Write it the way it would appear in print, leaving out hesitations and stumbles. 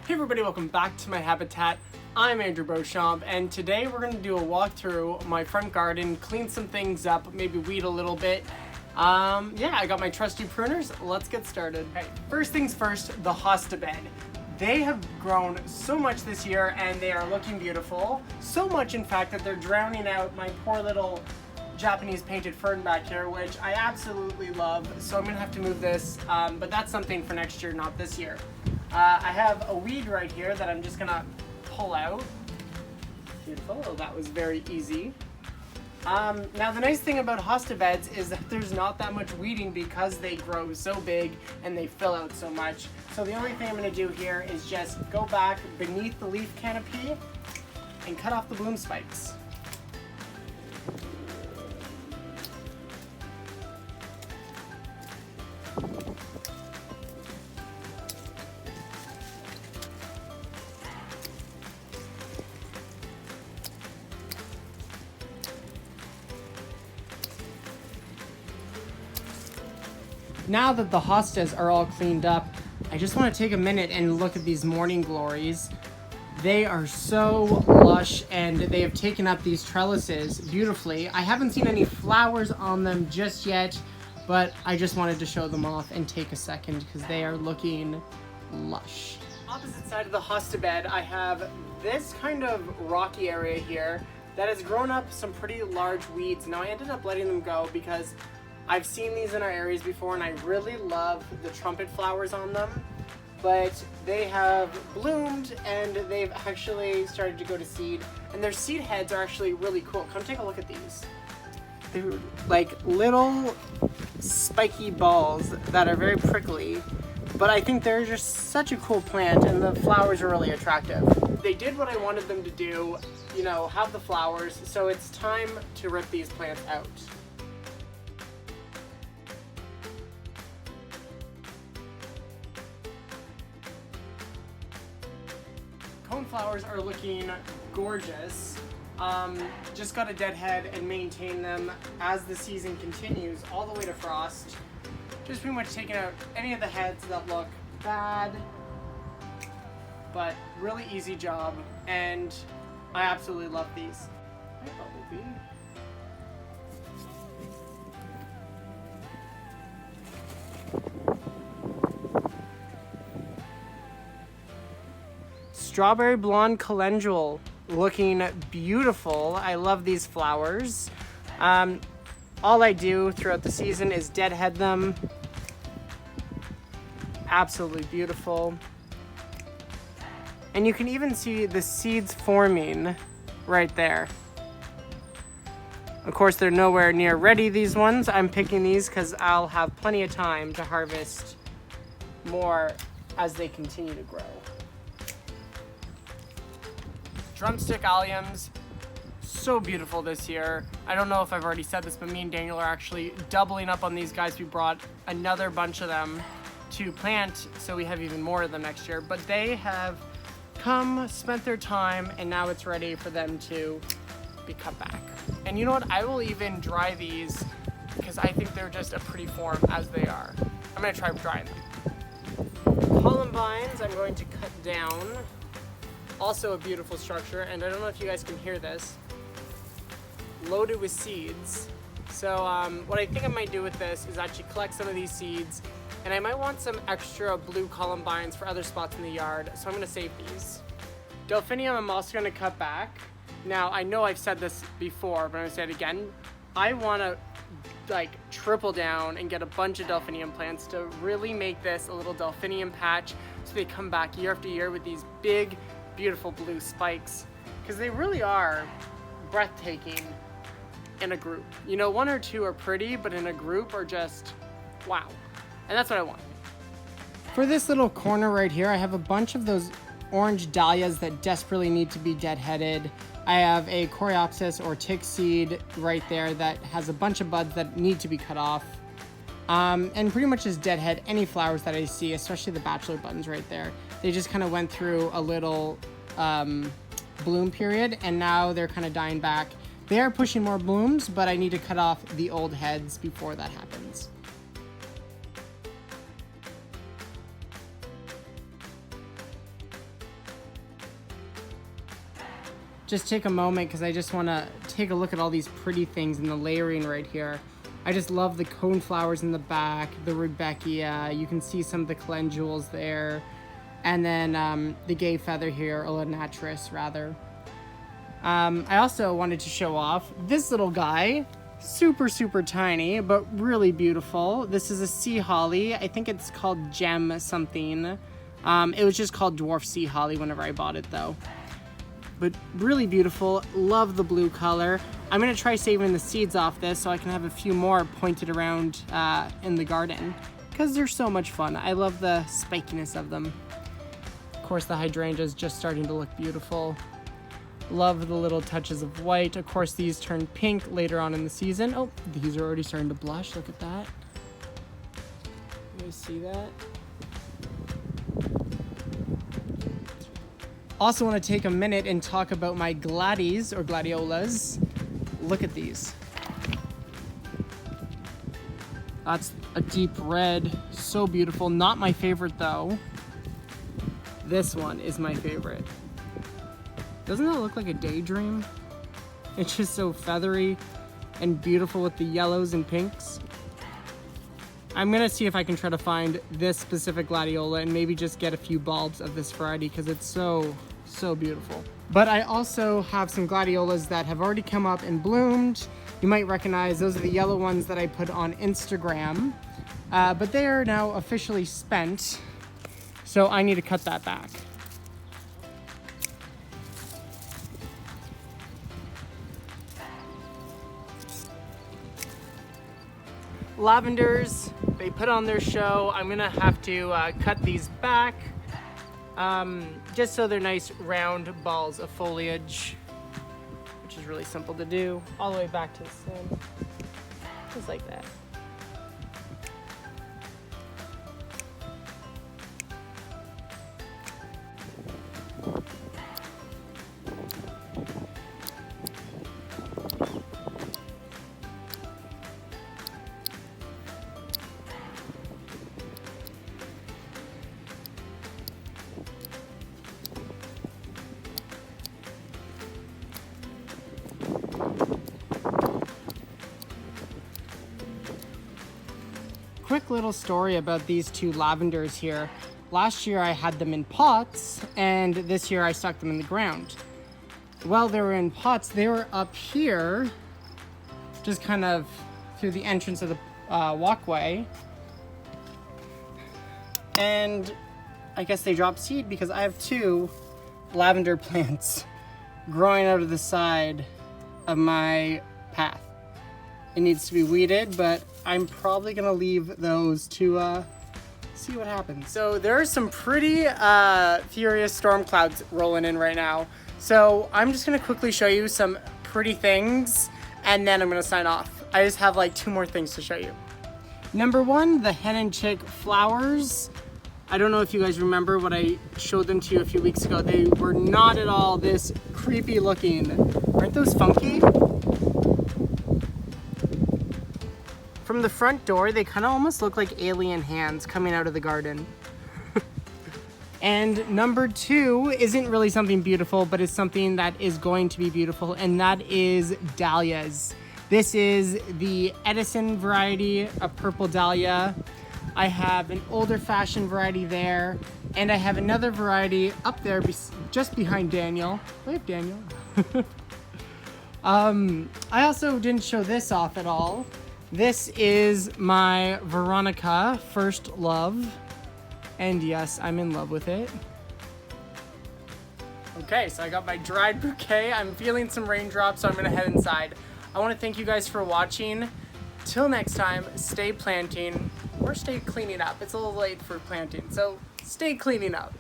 Hey everybody, welcome back to my habitat. I'm Andrew Beauchamp, and today we're going to do a walk through my front garden, clean some things up, maybe weed a little bit. Yeah, I got my trusty pruners. Let's get started. Okay, first things first, the Hosta Bed. They have grown so much this year and they are looking beautiful. So much, in fact, that they're drowning out my poor little Japanese painted fern back here, which I absolutely love. So I'm gonna have to move this, but that's something for next year, not this year. I have a weed right here that I'm just gonna pull out. Beautiful, oh, that was very easy. Now the nice thing about Hosta Beds is that there's not that much weeding because they grow so big and they fill out so much. So the only thing I'm gonna do here is just go back beneath the leaf canopy and cut off the bloom spikes. Now that the hostas are all cleaned up, I just want to take a minute and look at these morning glories. They are so lush and they have taken up these trellises beautifully. I haven't seen any flowers on them just yet, but I just wanted to show them off and take a second because they are looking lush. Opposite side of the Hosta Bed, I have this kind of rocky area here that has grown up some pretty large weeds. Now I ended up letting them go because I've seen these in our areas before and I really love the trumpet flowers on them, but they have bloomed and they've actually started to go to seed, and their seed heads are actually really cool. Come take a look at these. They're like little spiky balls that are very prickly, but I think they're just such a cool plant and the flowers are really attractive. They did what I wanted them to do, you know, have the flowers, so it's time to rip these plants out. Coneflowers are looking gorgeous. Just got to deadhead and maintain them as the season continues all the way to frost. Just pretty much taking out any of the heads that look bad, but really easy job, and I absolutely love these. Hi, Bumblebee. Strawberry Blonde Calendula looking beautiful. I love these flowers. All I do throughout the season is deadhead them. Absolutely beautiful. And you can even see the seeds forming right there. Of course, they're nowhere near ready, these ones. I'm picking these because I'll have plenty of time to harvest more as they continue to grow. Drumstick Alliums, so beautiful this year. I don't know if I've already said this, but me and Daniel are actually doubling up on these guys. We brought another bunch of them to plant, so we have even more of them next year. But they have come, spent their time, and now it's ready for them to be cut back. And you know what? I will even dry these because I think they're just a pretty form as they are. I'm gonna try drying them. Columbines, I'm going to cut down. Also a beautiful structure, and I don't know if you guys can hear this, loaded with seeds. So what I think I might do with this is actually collect some of these seeds, and I might want some extra blue columbines for other spots in the yard, so I'm gonna save these. Delphinium I'm also gonna cut back. Now I know I've said this before, but I'm gonna say it again. I wanna like triple down and get a bunch of delphinium plants to really make this a little delphinium patch so they come back year after year with these big, beautiful blue spikes, because they really are breathtaking in a group. You know, one or two are pretty, but in a group are just wow. And that's what I want. For this little corner right here, I have a bunch of those orange dahlias that desperately need to be deadheaded. I have a coreopsis or tick seed right there that has a bunch of buds that need to be cut off. And pretty much just deadhead any flowers that I see, especially the bachelor buttons right there. They just kind of went through a little bloom period and now they're kind of dying back. They are pushing more blooms, but I need to cut off the old heads before that happens. just take a moment because I just want to take a look at all these pretty things in the layering right here. I just love the coneflowers in the back, the rudbeckia. You can see some of the calendulas there. And then the gay feather here, or natris rather. I also wanted to show off this little guy. Super, super tiny, but really beautiful. This is a sea holly. I think it's called gem something. It was just called Dwarf Sea Holly whenever I bought it though. But really beautiful. Love the blue color. I'm gonna try saving the seeds off this so I can have a few more pointed around in the garden because they're so much fun. I love the spikiness of them. Of course, the hydrangeas just starting to look beautiful. Love the little touches of white. Of course, these turn pink later on in the season. Oh, these are already starting to blush. Look at that. You guys see that? Also want to take a minute and talk about my gladies or gladiolas. Look at these. That's a deep red, so beautiful. Not my favorite though. This one is my favorite. Doesn't that look like a daydream? It's just so feathery and beautiful with the yellows and pinks. I'm gonna see if I can try to find this specific gladiola and maybe just get a few bulbs of this variety because it's so beautiful. But I also have some gladiolas that have already come up and bloomed. You might recognize those are the yellow ones that I put on Instagram, but they are now officially spent, so I need to cut that back. Lavenders, they put on their show. I'm gonna have to cut these back just so they're nice round balls of foliage, which is really simple to do. All the way back to the stem, just like that. Quick little story about these two lavenders here. Last year I had them in pots and this year I stuck them in the ground. While they were in pots, they were up here, just kind of through the entrance of the walkway. And I guess they dropped seed because I have two lavender plants growing out of the side of my path. It needs to be weeded, but I'm probably gonna leave those to see what happens. So there are some pretty furious storm clouds rolling in right now. So I'm just gonna quickly show you some pretty things and then I'm gonna sign off. I just have like 2 more things to show you. Number 1, the Hen and Chick Flowers. I don't know if you guys remember what I showed them to you a few weeks ago. They were not at all this creepy looking. Aren't those funky? From the front door, they kind of almost look like alien hands coming out of the garden. And number 2 isn't really something beautiful, but it's something that is going to be beautiful, and that is dahlias. This is the Edison variety of purple dahlia. I have an older fashioned variety there, and I have another variety up there just behind Daniel. Wave, Daniel. I also didn't show this off at all. This is my Veronica First Love, and yes, I'm in love with it. Okay, so I got my dried bouquet. I'm feeling some raindrops, so I'm gonna head inside. I wanna thank you guys for watching. Till next time, stay planting or stay cleaning up. It's a little late for planting, so stay cleaning up.